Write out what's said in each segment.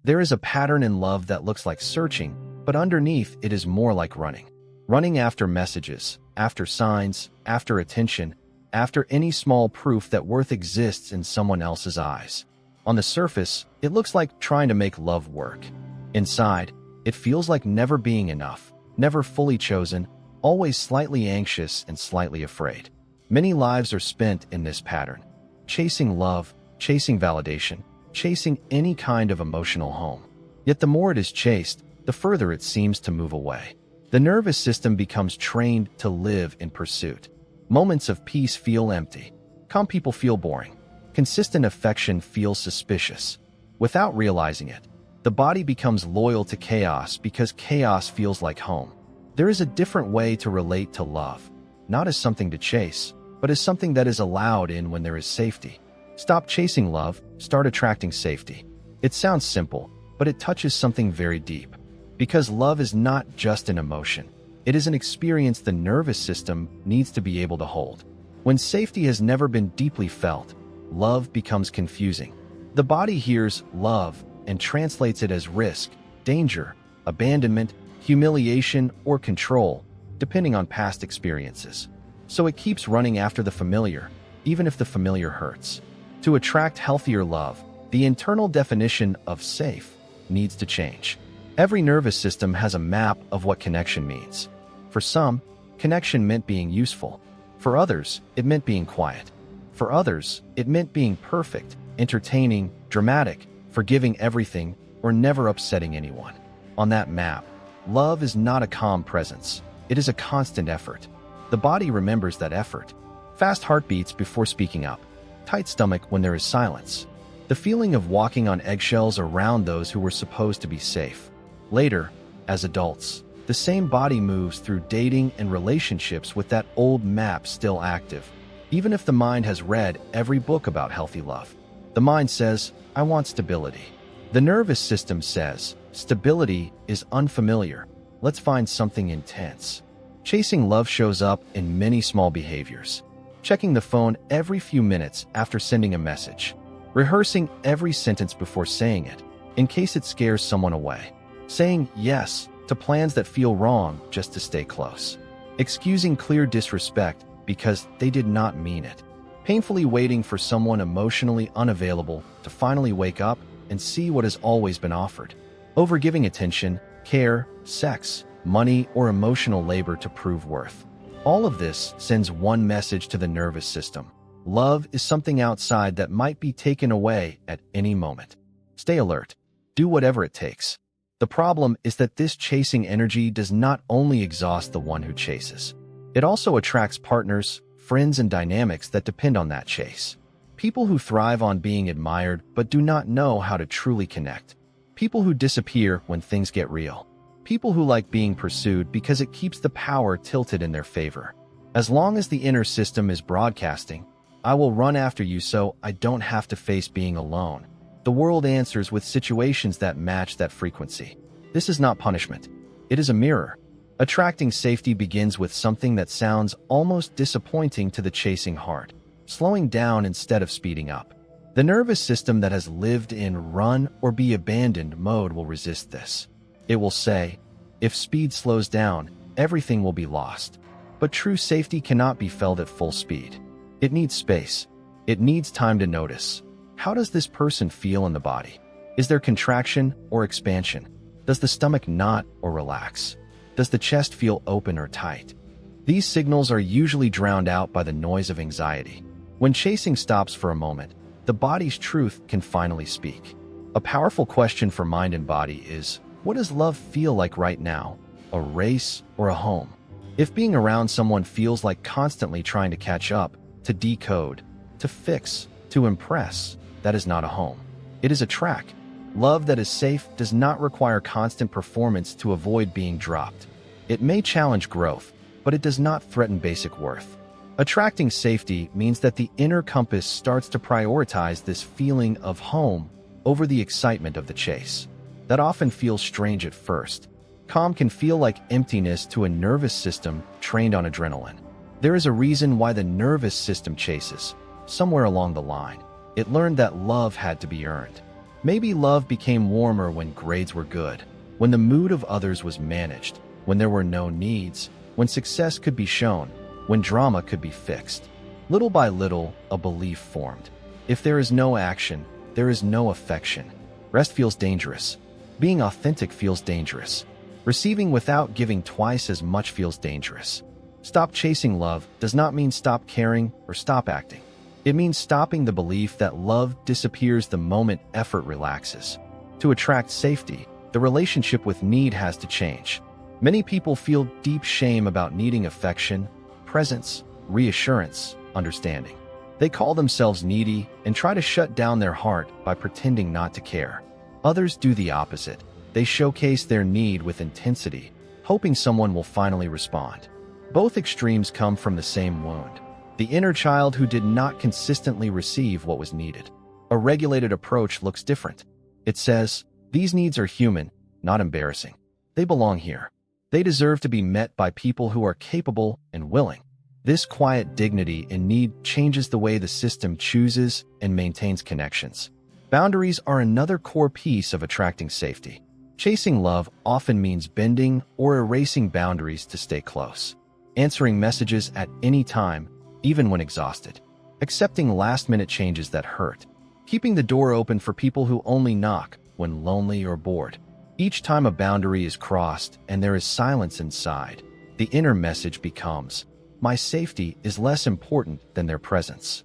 There is a pattern in love that looks like searching, but underneath it is more like running. Running after messages, after signs, after attention, after any small proof that worth exists in someone else's eyes. On the surface, it looks like trying to make love work. Inside, it feels like never being enough, never fully chosen, always slightly anxious and slightly afraid. Many lives are spent in this pattern, chasing love, chasing validation, chasing any kind of emotional home. Yet the more it is chased, the further it seems to move away. The nervous system becomes trained to live in pursuit. Moments of peace feel empty. Calm people feel boring. Consistent affection feels suspicious. Without realizing it, the body becomes loyal to chaos because chaos feels like home. There is a different way to relate to love, not as something to chase, but as something that is allowed in when there is safety. Stop chasing love, start attracting safety. It sounds simple, but it touches something very deep. Because love is not just an emotion. It is an experience the nervous system needs to be able to hold. When safety has never been deeply felt, love becomes confusing. The body hears love and translates it as risk, danger, abandonment, humiliation, or control, depending on past experiences. So it keeps running after the familiar, even if the familiar hurts. To attract healthier love, the internal definition of safe needs to change. Every nervous system has a map of what connection means. For some, connection meant being useful. For others, it meant being quiet. For others, it meant being perfect, entertaining, dramatic, forgiving everything, or never upsetting anyone. On that map, love is not a calm presence. It is a constant effort. The body remembers that effort. Fast heartbeats before speaking up. Tight stomach when there is silence. The feeling of walking on eggshells around those who were supposed to be safe. Later, as adults, the same body moves through dating and relationships with that old map still active. Even if the mind has read every book about healthy love, the mind says, I want stability. The nervous system says, stability is unfamiliar. Let's find something intense. Chasing love shows up in many small behaviors. Checking the phone every few minutes after sending a message. Rehearsing every sentence before saying it, in case it scares someone away. Saying yes to plans that feel wrong just to stay close. Excusing clear disrespect because they did not mean it. Painfully waiting for someone emotionally unavailable to finally wake up and see what has always been offered. Overgiving attention, care, sex, money, or emotional labor to prove worth. All of this sends one message to the nervous system. Love is something outside that might be taken away at any moment. Stay alert. Do whatever it takes. The problem is that this chasing energy does not only exhaust the one who chases. It also attracts partners, friends, and dynamics that depend on that chase. People who thrive on being admired but do not know how to truly connect. People who disappear when things get real. People who like being pursued because it keeps the power tilted in their favor. As long as the inner system is broadcasting, I will run after you so I don't have to face being alone. The world answers with situations that match that frequency. This is not punishment. It is a mirror. Attracting safety begins with something that sounds almost disappointing to the chasing heart. Slowing down instead of speeding up. The nervous system that has lived in run or be abandoned mode will resist this. It will say, if speed slows down, everything will be lost. But true safety cannot be felt at full speed. It needs space. It needs time to notice. How does this person feel in the body? Is there contraction or expansion? Does the stomach knot or relax? Does the chest feel open or tight? These signals are usually drowned out by the noise of anxiety. When chasing stops for a moment, the body's truth can finally speak. A powerful question for mind and body is, what does love feel like right now? A race or a home? If being around someone feels like constantly trying to catch up, to decode, to fix, to impress, that is not a home. It is a track. Love that is safe does not require constant performance to avoid being dropped. It may challenge growth, but it does not threaten basic worth. Attracting safety means that the inner compass starts to prioritize this feeling of home over the excitement of the chase. That often feels strange at first. Calm can feel like emptiness to a nervous system trained on adrenaline. There is a reason why the nervous system chases. Somewhere along the line, it learned that love had to be earned. Maybe love became warmer when grades were good, when the mood of others was managed, when there were no needs, when success could be shown, when drama could be fixed. Little by little, a belief formed. If there is no action, there is no affection. Rest feels dangerous. Being authentic feels dangerous. Receiving without giving twice as much feels dangerous. Stop chasing love does not mean stop caring or stop acting. It means stopping the belief that love disappears the moment effort relaxes. To attract safety, the relationship with need has to change. Many people feel deep shame about needing affection, presence, reassurance, understanding. They call themselves needy and try to shut down their heart by pretending not to care. Others do the opposite. They showcase their need with intensity, hoping someone will finally respond. Both extremes come from the same wound, the inner child who did not consistently receive what was needed. A regulated approach looks different. It says, these needs are human, not embarrassing. They belong here. They deserve to be met by people who are capable and willing. This quiet dignity in need changes the way the system chooses and maintains connections. Boundaries are another core piece of attracting safety. Chasing love often means bending or erasing boundaries to stay close. Answering messages at any time, even when exhausted. Accepting last-minute changes that hurt. Keeping the door open for people who only knock when lonely or bored. Each time a boundary is crossed and there is silence inside, the inner message becomes, my safety is less important than their presence.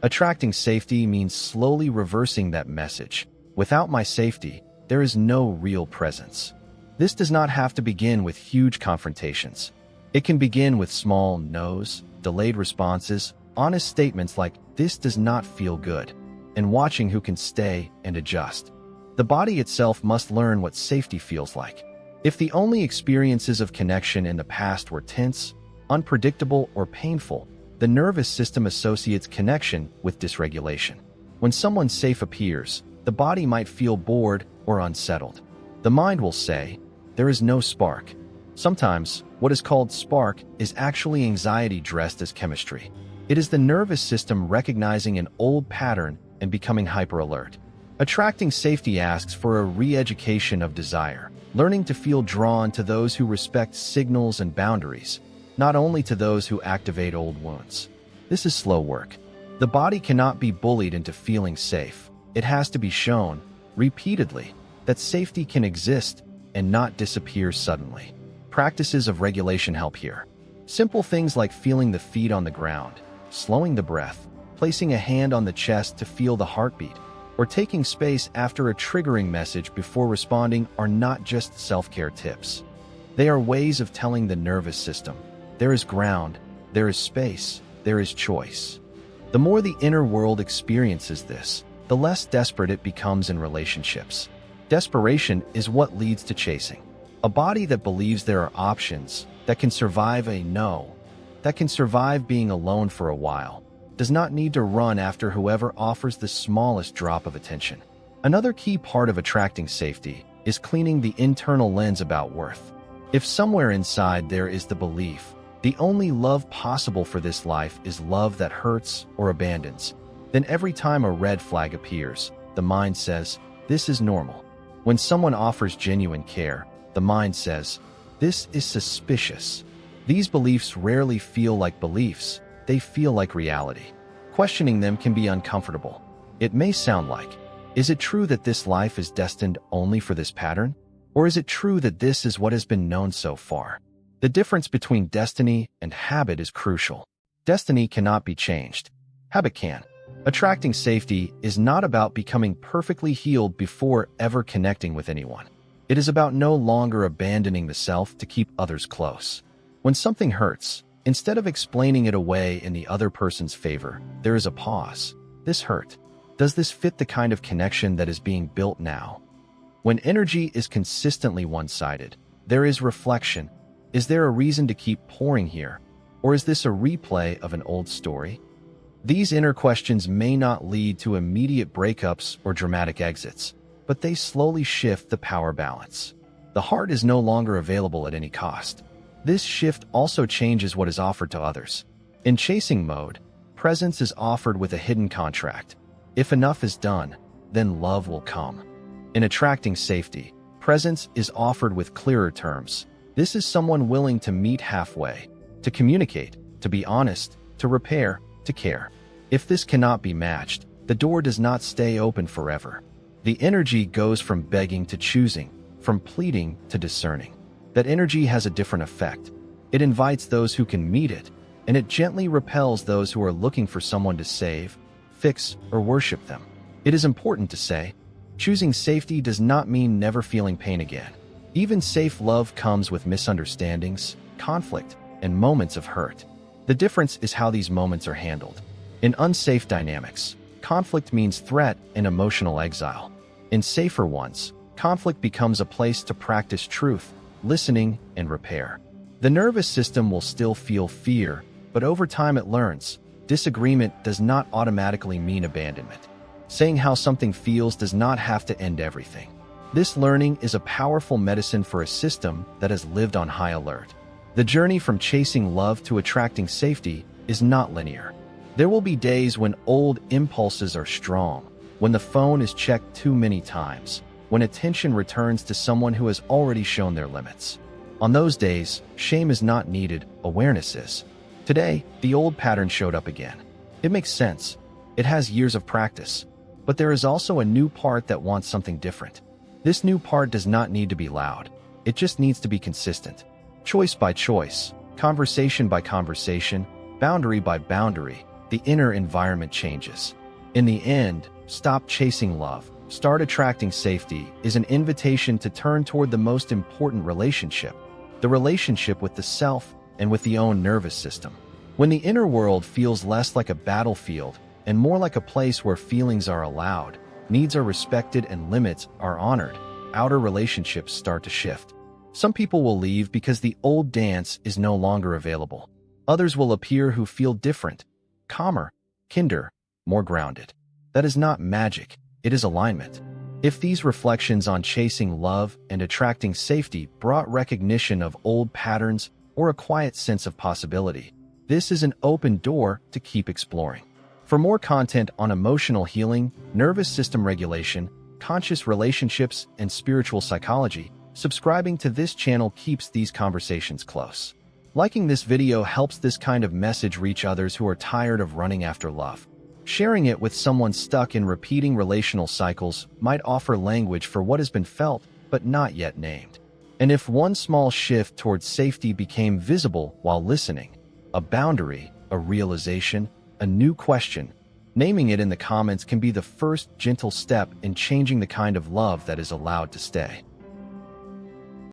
Attracting safety means slowly reversing that message. Without my safety, there is no real presence. This does not have to begin with huge confrontations. It can begin with small no's, delayed responses, honest statements like, this does not feel good, and watching who can stay and adjust. The body itself must learn what safety feels like. If the only experiences of connection in the past were tense, unpredictable, or painful, the nervous system associates connection with dysregulation. When someone safe appears, the body might feel bored or unsettled. The mind will say, there is no spark. Sometimes, what is called spark is actually anxiety dressed as chemistry. It is the nervous system recognizing an old pattern and becoming hyper-alert. Attracting safety asks for a re-education of desire, learning to feel drawn to those who respect signals and boundaries, not only to those who activate old wounds. This is slow work. The body cannot be bullied into feeling safe. It has to be shown, repeatedly, that safety can exist and not disappear suddenly. Practices of regulation help here. Simple things like feeling the feet on the ground, slowing the breath, placing a hand on the chest to feel the heartbeat, or taking space after a triggering message before responding are not just self-care tips. They are ways of telling the nervous system, there is ground, there is space, there is choice. The more the inner world experiences this, the less desperate it becomes in relationships. Desperation is what leads to chasing. A body that believes there are options, that can survive a no, that can survive being alone for a while, does not need to run after whoever offers the smallest drop of attention. Another key part of attracting safety is cleaning the internal lens about worth. If somewhere inside there is the belief, the only love possible for this life is love that hurts or abandons, then every time a red flag appears, the mind says, this is normal. When someone offers genuine care, the mind says, this is suspicious. These beliefs rarely feel like beliefs, they feel like reality. Questioning them can be uncomfortable. It may sound like, is it true that this life is destined only for this pattern? Or is it true that this is what has been known so far? The difference between destiny and habit is crucial. Destiny cannot be changed. Habit can. Attracting safety is not about becoming perfectly healed before ever connecting with anyone. It is about no longer abandoning the self to keep others close. When something hurts, instead of explaining it away in the other person's favor, there is a pause. This hurt. Does this fit the kind of connection that is being built now? When energy is consistently one-sided, there is reflection. Is there a reason to keep pouring here? Or is this a replay of an old story? These inner questions may not lead to immediate breakups or dramatic exits, but they slowly shift the power balance. The heart is no longer available at any cost. This shift also changes what is offered to others. In chasing mode, presence is offered with a hidden contract. If enough is done, then love will come. In attracting safety, presence is offered with clearer terms. This is someone willing to meet halfway, to communicate, to be honest, to repair, to care. If this cannot be matched, the door does not stay open forever. The energy goes from begging to choosing, from pleading to discerning. That energy has a different effect. It invites those who can meet it, and it gently repels those who are looking for someone to save, fix, or worship them. It is important to say, choosing safety does not mean never feeling pain again. Even safe love comes with misunderstandings, conflict, and moments of hurt. The difference is how these moments are handled. In unsafe dynamics, conflict means threat and emotional exile. In safer ones, conflict becomes a place to practice truth, listening, and repair. The nervous system will still feel fear, but over time it learns. Disagreement does not automatically mean abandonment. Saying how something feels does not have to end everything. This learning is a powerful medicine for a system that has lived on high alert. The journey from chasing love to attracting safety is not linear. There will be days when old impulses are strong, when the phone is checked too many times, when attention returns to someone who has already shown their limits. On those days, shame is not needed, awareness is. Today, the old pattern showed up again. It makes sense. It has years of practice. But there is also a new part that wants something different. This new part does not need to be loud. It just needs to be consistent. Choice by choice, conversation by conversation, boundary by boundary, the inner environment changes. In the end, stop chasing love, start attracting safety is an invitation to turn toward the most important relationship, the relationship with the self and with the own nervous system. When the inner world feels less like a battlefield and more like a place where feelings are allowed, needs are respected and limits are honored, outer relationships start to shift. Some people will leave because the old dance is no longer available. Others will appear who feel different, calmer, kinder, more grounded. That is not magic, it is alignment. If these reflections on chasing love and attracting safety brought recognition of old patterns or a quiet sense of possibility, this is an open door to keep exploring. For more content on emotional healing, nervous system regulation, conscious relationships, and spiritual psychology, subscribing to this channel keeps these conversations close. Liking this video helps this kind of message reach others who are tired of running after love. Sharing it with someone stuck in repeating relational cycles might offer language for what has been felt but not yet named. And if one small shift towards safety became visible while listening, a boundary, a realization, a new question, naming it in the comments can be the first gentle step in changing the kind of love that is allowed to stay.